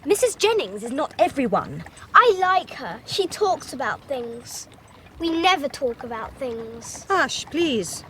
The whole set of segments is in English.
Mrs. Jennings is not everyone. I like her. She talks about things. We never talk about things. Hush, please.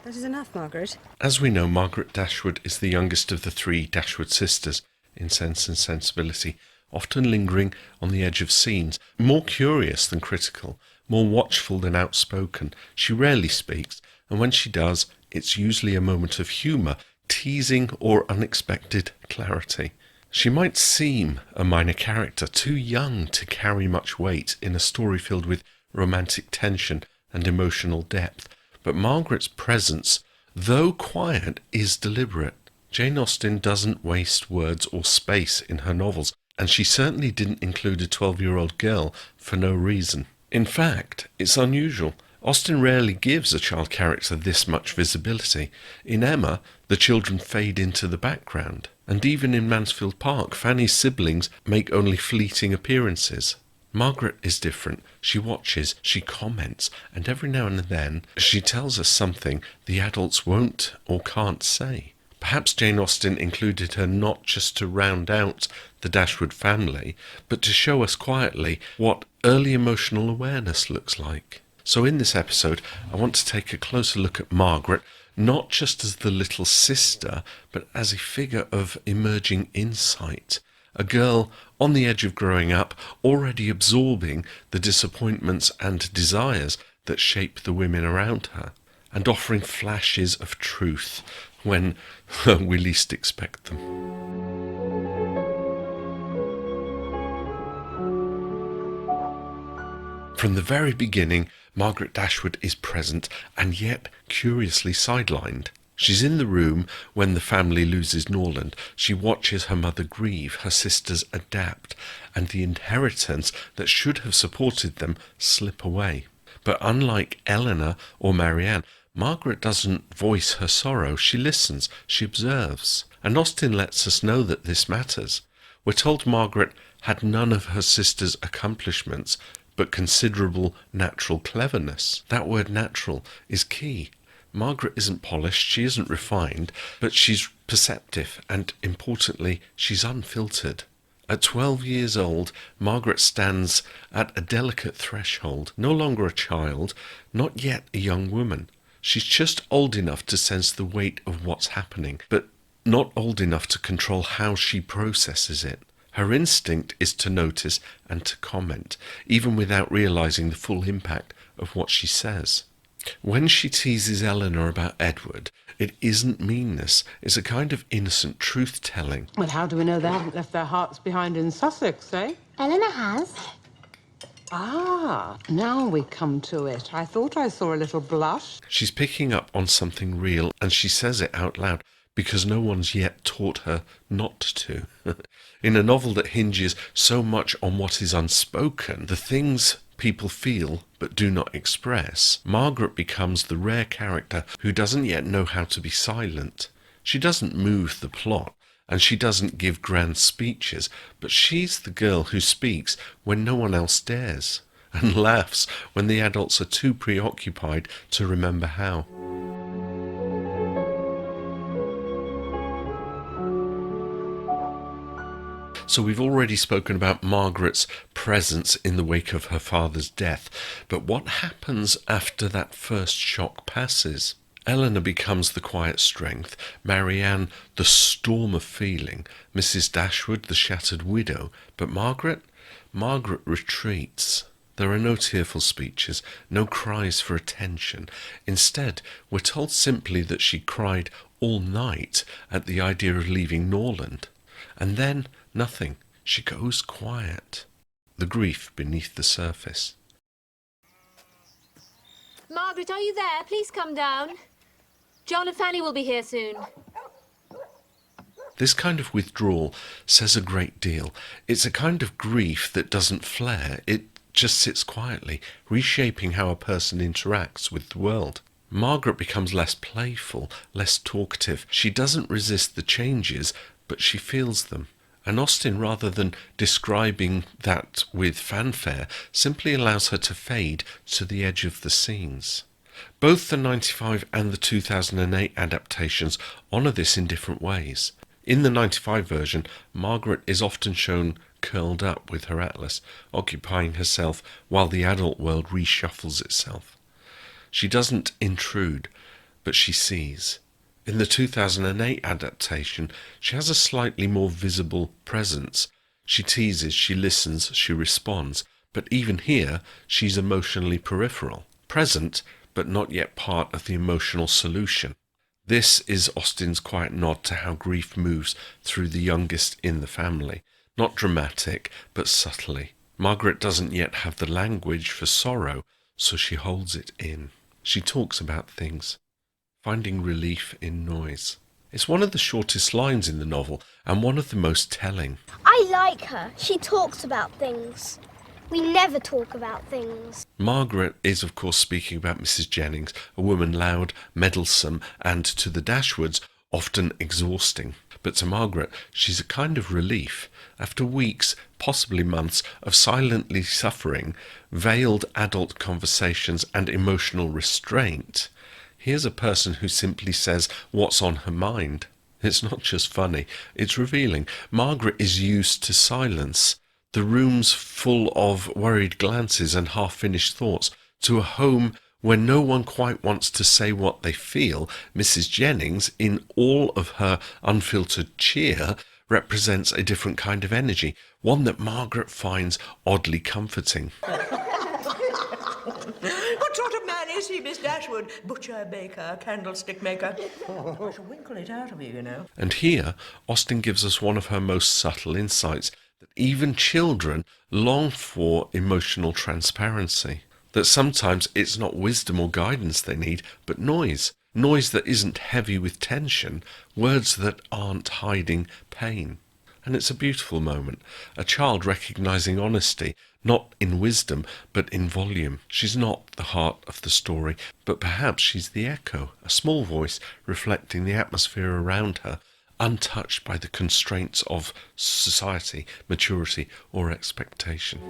That is enough, Margaret. As we know, Margaret Dashwood is the youngest of the three Dashwood sisters in Sense and Sensibility, often lingering on the edge of scenes, more curious than critical, more watchful than outspoken. She rarely speaks, and when she does, it's usually a moment of humour, teasing or unexpected clarity. She might seem a minor character, too young to carry much weight in a story filled with romantic tension and emotional depth, but Margaret's presence, though quiet, is deliberate. Jane Austen doesn't waste words or space in her novels, and she certainly didn't include a 12-year-old girl for no reason. In fact, it's unusual. Austen rarely gives a child character this much visibility. In Emma, the children fade into the background, and even in Mansfield Park, Fanny's siblings make only fleeting appearances. Margaret is different. She watches, she comments, and every now and then she tells us something the adults won't or can't say. Perhaps Jane Austen included her not just to round out the Dashwood family, but to show us quietly what early emotional awareness looks like. So in this episode, I want to take a closer look at Margaret, not just as the little sister, but as a figure of emerging insight. A girl on the edge of growing up, already absorbing the disappointments and desires that shape the women around her, and offering flashes of truth when we least expect them. From the very beginning, Margaret Dashwood is present and yet curiously sidelined. She's in the room when the family loses Norland. She watches her mother grieve, her sisters adapt, and the inheritance that should have supported them slip away. But unlike Elinor or Marianne, Margaret doesn't voice her sorrow. She listens, she observes. And Austen lets us know that this matters. We're told Margaret had none of her sister's accomplishments, but considerable natural cleverness. That word natural is key. Margaret isn't polished, she isn't refined, but she's perceptive, and importantly, she's unfiltered. At 12 years old, Margaret stands at a delicate threshold, no longer a child, not yet a young woman. She's just old enough to sense the weight of what's happening, but not old enough to control how she processes it. Her instinct is to notice and to comment, even without realising the full impact of what she says. When she teases Elinor about Edward, it isn't meanness, it's a kind of innocent truth-telling. Well, how do we know they haven't left their hearts behind in Sussex, eh? Elinor has. Ah, now we come to it. I thought I saw a little blush. She's picking up on something real, and she says it out loud, because no one's yet taught her not to. In a novel that hinges so much on what is unspoken, the things people feel but do not express, Margaret becomes the rare character who doesn't yet know how to be silent. She doesn't move the plot, and she doesn't give grand speeches, but she's the girl who speaks when no one else dares, and laughs when the adults are too preoccupied to remember how. So we've already spoken about Margaret's presence in the wake of her father's death, but what happens after that first shock passes? Elinor becomes the quiet strength, Marianne the storm of feeling, Mrs. Dashwood the shattered widow, but Margaret retreats. There are no tearful speeches, no cries for attention. Instead, we're told simply that she cried all night at the idea of leaving Norland. And then nothing. She goes quiet. The grief beneath the surface. Margaret, are you there? Please come down. John and Fanny will be here soon. This kind of withdrawal says a great deal. It's a kind of grief that doesn't flare. It just sits quietly, reshaping how a person interacts with the world. Margaret becomes less playful, less talkative. She doesn't resist the changes, but she feels them. And Austen, rather than describing that with fanfare, simply allows her to fade to the edge of the scenes. Both the 95 and the 2008 adaptations honour this in different ways. In the 95 version, Margaret is often shown curled up with her atlas, occupying herself while the adult world reshuffles itself. She doesn't intrude, but she sees. In the 2008 adaptation, she has a slightly more visible presence. She teases, she listens, she responds, but even here, she's emotionally peripheral, present, but not yet part of the emotional solution. This is Austen's quiet nod to how grief moves through the youngest in the family. Not dramatic, but subtly. Margaret doesn't yet have the language for sorrow, so she holds it in. She talks about things, finding relief in noise. It's one of the shortest lines in the novel, and one of the most telling. I like her. She talks about things. We never talk about things. Margaret is, of course, speaking about Mrs. Jennings, a woman loud, meddlesome, and to the Dashwoods, often exhausting. But to Margaret, she's a kind of relief. After weeks, possibly months, of silently suffering, veiled adult conversations, and emotional restraint, here's a person who simply says what's on her mind. It's not just funny, it's revealing. Margaret is used to silence. The room's full of worried glances and half-finished thoughts, to a home where no one quite wants to say what they feel. Mrs. Jennings, in all of her unfiltered cheer, represents a different kind of energy, one that Margaret finds oddly comforting. What sort of man is he, Miss Dashwood? Butcher, baker, candlestick maker? I shall winkle it out of you, you know. And here, Austen gives us one of her most subtle insights, that even children long for emotional transparency. That sometimes it's not wisdom or guidance they need, but noise. Noise that isn't heavy with tension, words that aren't hiding pain. And it's a beautiful moment. A child recognising honesty, not in wisdom, but in volume. She's not the heart of the story, but perhaps she's the echo, a small voice reflecting the atmosphere around her, untouched by the constraints of society, maturity, or expectation.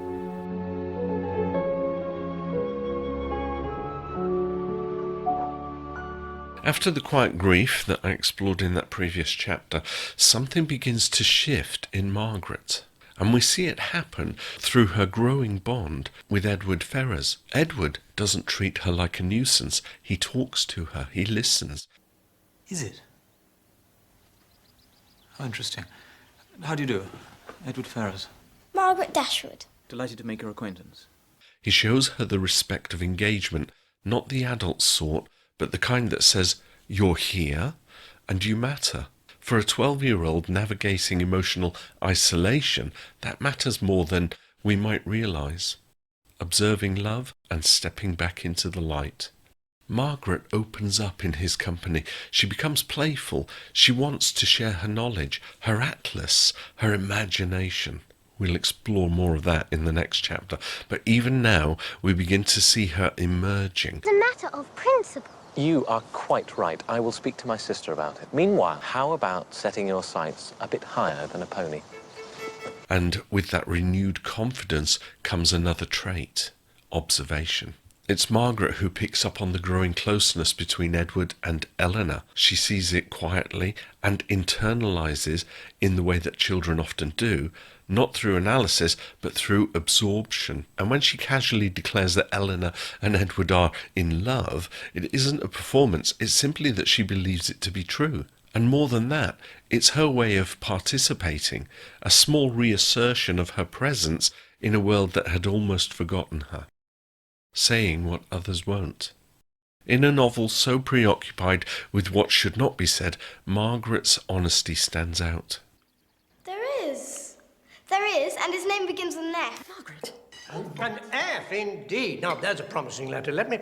After the quiet grief that I explored in that previous chapter, something begins to shift in Margaret. And we see it happen through her growing bond with Edward Ferrars. Edward doesn't treat her like a nuisance. He talks to her. He listens. Is it? How interesting. How do you do? Edward Ferrars. Margaret Dashwood. Delighted to make your acquaintance. He shows her the respect of engagement, not the adult sort, but the kind that says, you're here and you matter. For a 12-year-old navigating emotional isolation, that matters more than we might realise. Observing love and stepping back into the light. Margaret opens up in his company. She becomes playful. She wants to share her knowledge, her atlas, her imagination. We'll explore more of that in the next chapter. But even now, we begin to see her emerging. It's a matter of principle. You are quite right. I will speak to my sister about it. Meanwhile, how about setting your sights a bit higher than a pony? And with that renewed confidence comes another trait, observation. It's Margaret who picks up on the growing closeness between Edward and Elinor. She sees it quietly and internalises in the way that children often do, not through analysis, but through absorption. And when she casually declares that Elinor and Edward are in love, it isn't a performance, it's simply that she believes it to be true. And more than that, it's her way of participating, a small reassertion of her presence in a world that had almost forgotten her, saying what others won't. In a novel so preoccupied with what should not be said, Margaret's honesty stands out. There is, and his name begins with an F. Margaret. An F, indeed. Now, there's a promising letter. Let me...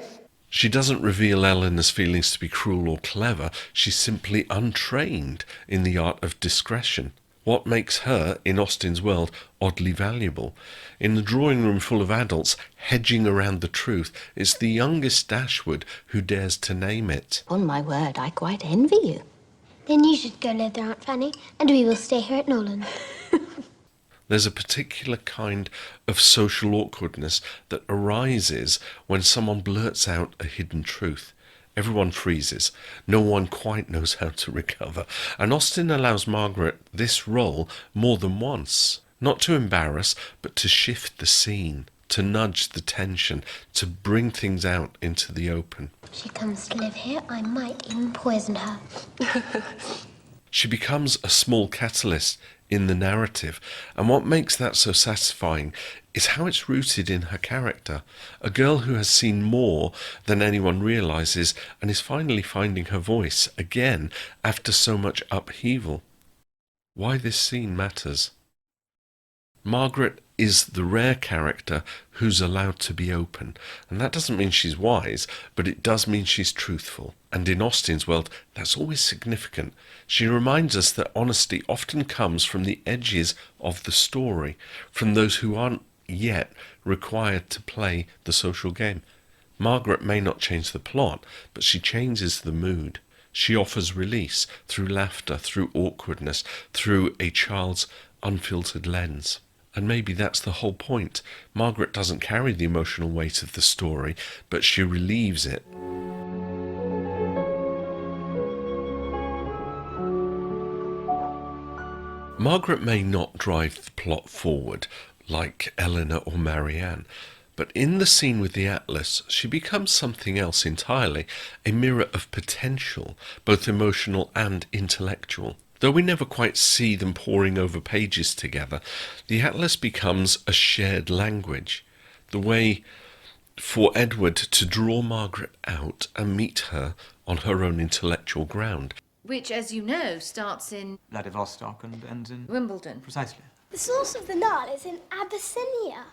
She doesn't reveal Elinor's feelings to be cruel or clever. She's simply untrained in the art of discretion. What makes her, in Austen's world, oddly valuable? In the drawing room full of adults hedging around the truth, it's the youngest Dashwood who dares to name it. On my word, I quite envy you. Then you should go live there, Aunt Fanny, and we will stay here at Nolan. There's a particular kind of social awkwardness that arises when someone blurts out a hidden truth. Everyone freezes. No one quite knows how to recover. And Austen allows Margaret this role more than once. Not to embarrass, but to shift the scene, to nudge the tension, to bring things out into the open. She comes to live here, I might even poison her. She becomes a small catalyst in the narrative, and what makes that so satisfying is how it's rooted in her character, a girl who has seen more than anyone realises and is finally finding her voice again after so much upheaval. Why this scene matters. Margaret is the rare character who's allowed to be open, and that doesn't mean she's wise, but it does mean she's truthful, and in Austen's world that's always significant. She reminds us that honesty often comes from the edges of the story, from those who aren't yet required to play the social game. Margaret may not change the plot, but she changes the mood. She offers release through laughter, through awkwardness, through a child's unfiltered lens. And maybe that's the whole point. Margaret doesn't carry the emotional weight of the story, but she relieves it. Margaret may not drive the plot forward like Elinor or Marianne, but in the scene with the Atlas, she becomes something else entirely, a mirror of potential, both emotional and intellectual. Though we never quite see them poring over pages together, the Atlas becomes a shared language, the way for Edward to draw Margaret out and meet her on her own intellectual ground. Which, as you know, starts in Vladivostok and ends in Wimbledon. Precisely. The source of the Nile is in Abyssinia.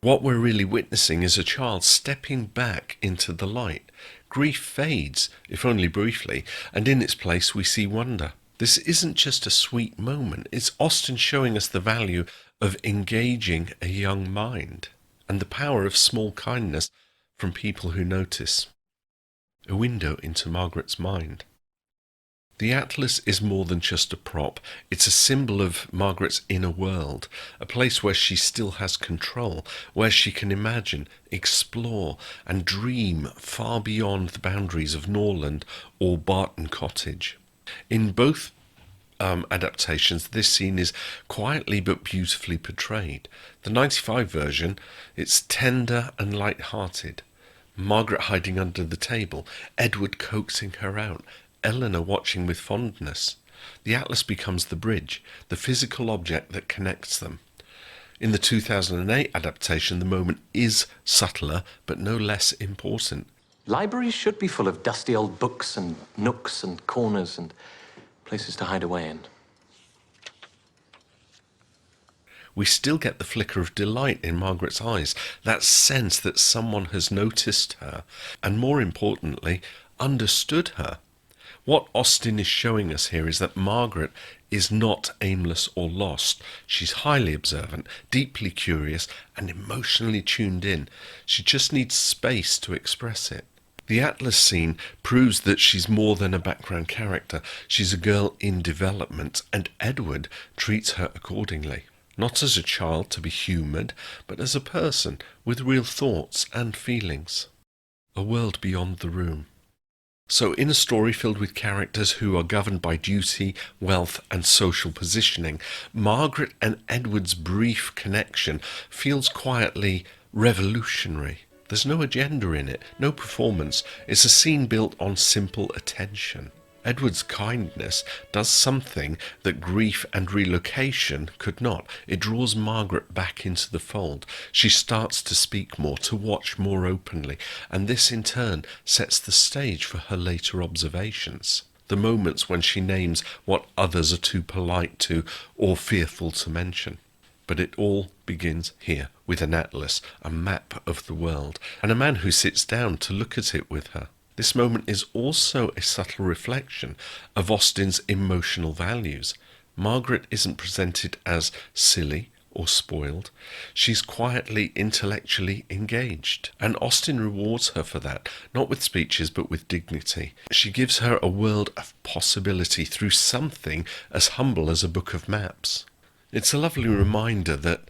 What we're really witnessing is a child stepping back into the light. Grief fades, if only briefly, and in its place we see wonder. This isn't just a sweet moment, it's Austen showing us the value of engaging a young mind and the power of small kindness from people who notice. A window into Margaret's mind. The Atlas is more than just a prop. It's a symbol of Margaret's inner world, a place where she still has control, where she can imagine, explore, and dream far beyond the boundaries of Norland or Barton Cottage. In both adaptations, this scene is quietly but beautifully portrayed. The 95 version, it's tender and light-hearted. Margaret hiding under the table, Edward coaxing her out, Elinor watching with fondness. The Atlas becomes the bridge, the physical object that connects them. In the 2008 adaptation, the moment is subtler, but no less important. Libraries should be full of dusty old books and nooks and corners and places to hide away in. We still get the flicker of delight in Margaret's eyes, that sense that someone has noticed her, and more importantly, understood her. What Austen is showing us here is that Margaret is not aimless or lost. She's highly observant, deeply curious, and emotionally tuned in. She just needs space to express it. The Atlas scene proves that she's more than a background character. She's a girl in development, and Edward treats her accordingly. Not as a child to be humoured, but as a person with real thoughts and feelings. A world beyond the room. So in a story filled with characters who are governed by duty, wealth and social positioning, Margaret and Edward's brief connection feels quietly revolutionary. There's no agenda in it, no performance. It's a scene built on simple attention. Edward's kindness does something that grief and relocation could not. It draws Margaret back into the fold. She starts to speak more, to watch more openly, and this in turn sets the stage for her later observations. The moments when she names what others are too polite to or fearful to mention. But it all begins here, with an atlas, a map of the world, and a man who sits down to look at it with her. This moment is also a subtle reflection of Austen's emotional values. Margaret isn't presented as silly or spoiled. She's quietly, intellectually engaged, and Austen rewards her for that, not with speeches but with dignity. She gives her a world of possibility through something as humble as a book of maps. It's a lovely reminder that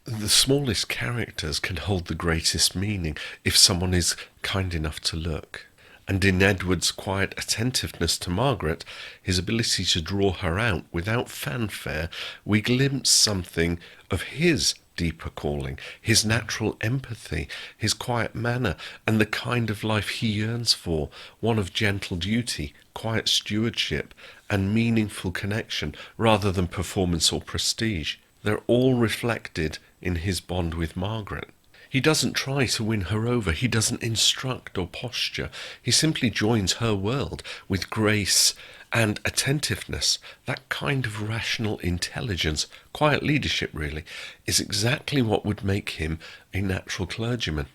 The smallest characters can hold the greatest meaning if someone is kind enough to look. And in Edward's quiet attentiveness to Margaret, his ability to draw her out without fanfare, we glimpse something of his deeper calling, his natural empathy, his quiet manner, and the kind of life he yearns for, one of gentle duty, quiet stewardship, and meaningful connection, rather than performance or prestige. They're all reflected in his bond with Margaret. He doesn't try to win her over. He doesn't instruct or posture. He simply joins her world with grace and attentiveness. That kind of rational intelligence, quiet leadership really, is exactly what would make him a natural clergyman.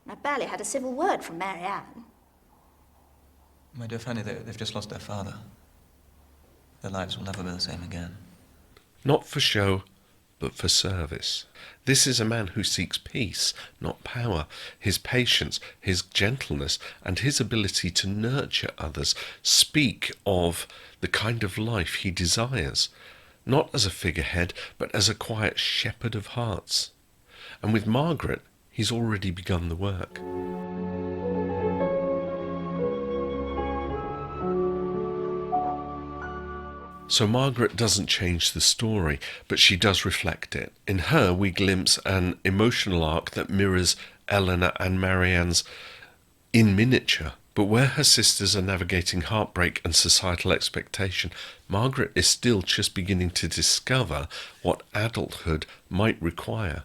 I barely had a civil word from Marianne. My dear Fanny, they've just lost their father. Their lives will never be the same again. Not for show, but for service. This is a man who seeks peace, not power. His patience, his gentleness, and his ability to nurture others speak of the kind of life he desires, not as a figurehead, but as a quiet shepherd of hearts. And with Margaret, he's already begun the work. So Margaret doesn't change the story, but she does reflect it. In her, we glimpse an emotional arc that mirrors Elinor and Marianne's in miniature. But where her sisters are navigating heartbreak and societal expectation, Margaret is still just beginning to discover what adulthood might require.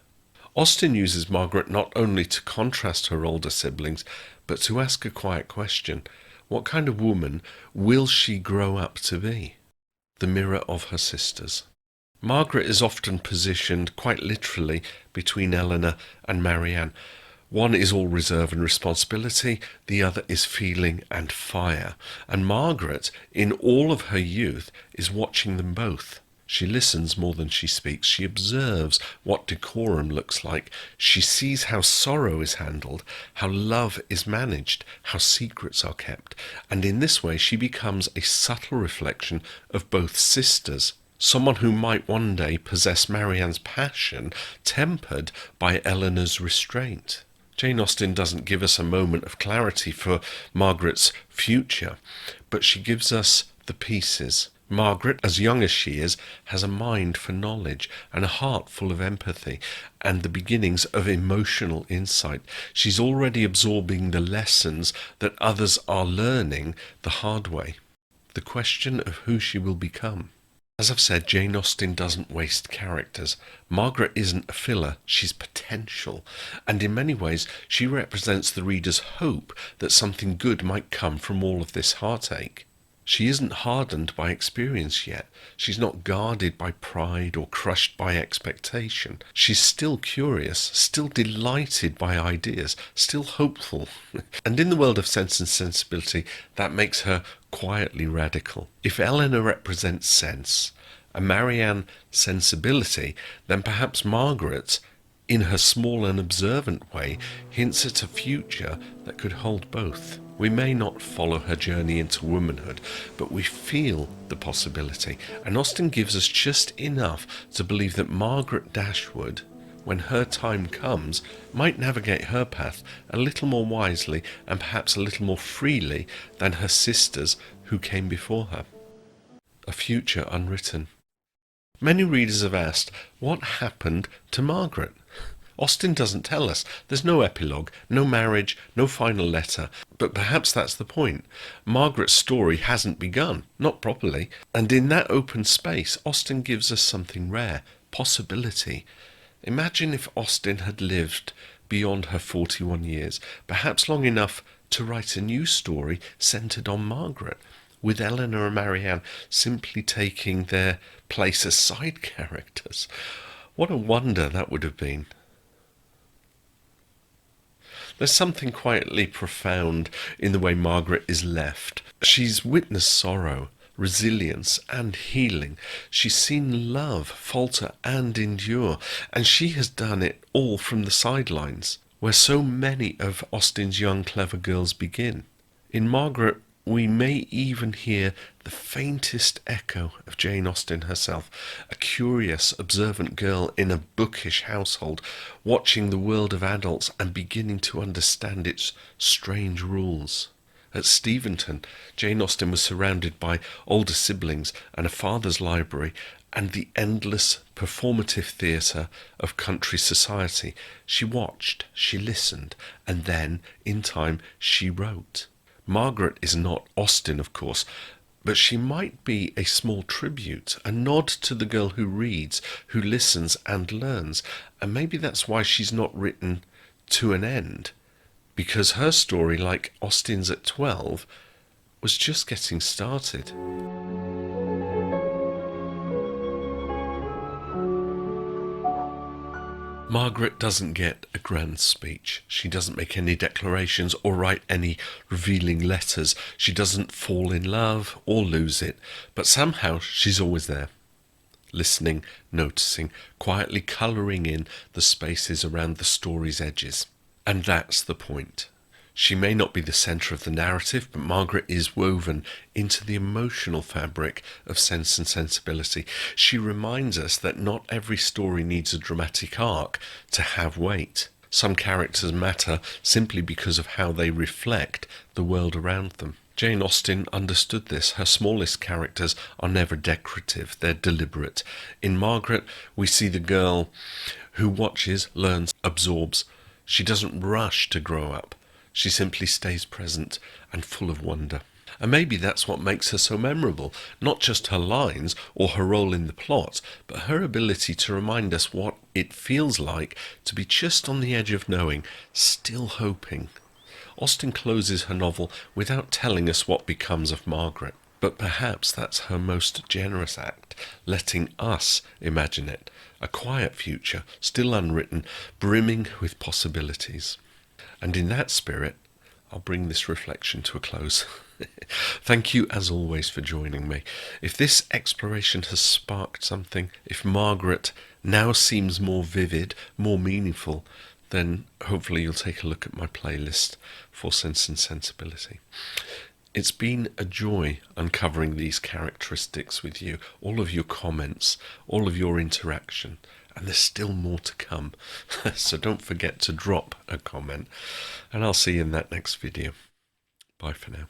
Austen uses Margaret not only to contrast her older siblings, but to ask a quiet question. What kind of woman will she grow up to be? The mirror of her sisters. Margaret is often positioned, quite literally, between Elinor and Marianne. One is all reserve and responsibility, the other is feeling and fire. And Margaret, in all of her youth, is watching them both. She listens more than she speaks. She observes what decorum looks like. She sees how sorrow is handled, how love is managed, how secrets are kept. And in this way, she becomes a subtle reflection of both sisters. Someone who might one day possess Marianne's passion, tempered by Elinor's restraint. Jane Austen doesn't give us a moment of clarity for Margaret's future, but she gives us the pieces. Margaret, as young as she is, has a mind for knowledge and a heart full of empathy and the beginnings of emotional insight. She's already absorbing the lessons that others are learning the hard way. The question of who she will become. As I've said, Jane Austen doesn't waste characters. Margaret isn't a filler, she's potential. And in many ways, she represents the reader's hope that something good might come from all of this heartache. She isn't hardened by experience yet. She's not guarded by pride or crushed by expectation. She's still curious, still delighted by ideas, still hopeful. And in the world of Sense and Sensibility, that makes her quietly radical. If Elinor represents sense, and Marianne sensibility, then perhaps Margaret, in her small and observant way, hints at a future that could hold both. We may not follow her journey into womanhood, but we feel the possibility, and Austen gives us just enough to believe that Margaret Dashwood, when her time comes, might navigate her path a little more wisely and perhaps a little more freely than her sisters who came before her. A future unwritten. Many readers have asked, what happened to Margaret? Austen doesn't tell us. There's no epilogue, no marriage, no final letter. But perhaps that's the point. Margaret's story hasn't begun, not properly. And in that open space, Austen gives us something rare, possibility. Imagine if Austen had lived beyond her 41 years, perhaps long enough to write a new story centred on Margaret, with Elinor and Marianne simply taking their place as side characters. What a wonder that would have been. There's something quietly profound in the way Margaret is left. She's witnessed sorrow, resilience and healing. She's seen love falter and endure, and she has done it all from the sidelines, where so many of Austen's young clever girls begin. In Margaret, we may even hear the faintest echo of Jane Austen herself, a curious, observant girl in a bookish household, watching the world of adults and beginning to understand its strange rules. At Steventon, Jane Austen was surrounded by older siblings and a father's library and the endless performative theatre of country society. She watched, she listened, and then, in time, she wrote. Margaret is not Austen, of course, but she might be a small tribute, a nod to the girl who reads, who listens and learns, and maybe that's why she's not written to an end, because her story, like Austen's at 12, was just getting started. Margaret doesn't get a grand speech. She doesn't make any declarations or write any revealing letters. She doesn't fall in love or lose it, but somehow she's always there, listening, noticing, quietly colouring in the spaces around the story's edges. And that's the point. She may not be the centre of the narrative, but Margaret is woven into the emotional fabric of Sense and Sensibility. She reminds us that not every story needs a dramatic arc to have weight. Some characters matter simply because of how they reflect the world around them. Jane Austen understood this. Her smallest characters are never decorative, they're deliberate. In Margaret, we see the girl who watches, learns, absorbs. She doesn't rush to grow up. She simply stays present and full of wonder. And maybe that's what makes her so memorable, not just her lines or her role in the plot, but her ability to remind us what it feels like to be just on the edge of knowing, still hoping. Austen closes her novel without telling us what becomes of Margaret, but perhaps that's her most generous act, letting us imagine it, a quiet future, still unwritten, brimming with possibilities. And in that spirit, I'll bring this reflection to a close. Thank you, as always, for joining me. If this exploration has sparked something, if Margaret now seems more vivid, more meaningful, then hopefully you'll take a look at my playlist for Sense and Sensibility. It's been a joy uncovering these characteristics with you, all of your comments, all of your interaction. And there's still more to come, so don't forget to drop a comment, and I'll see you in that next video. Bye for now.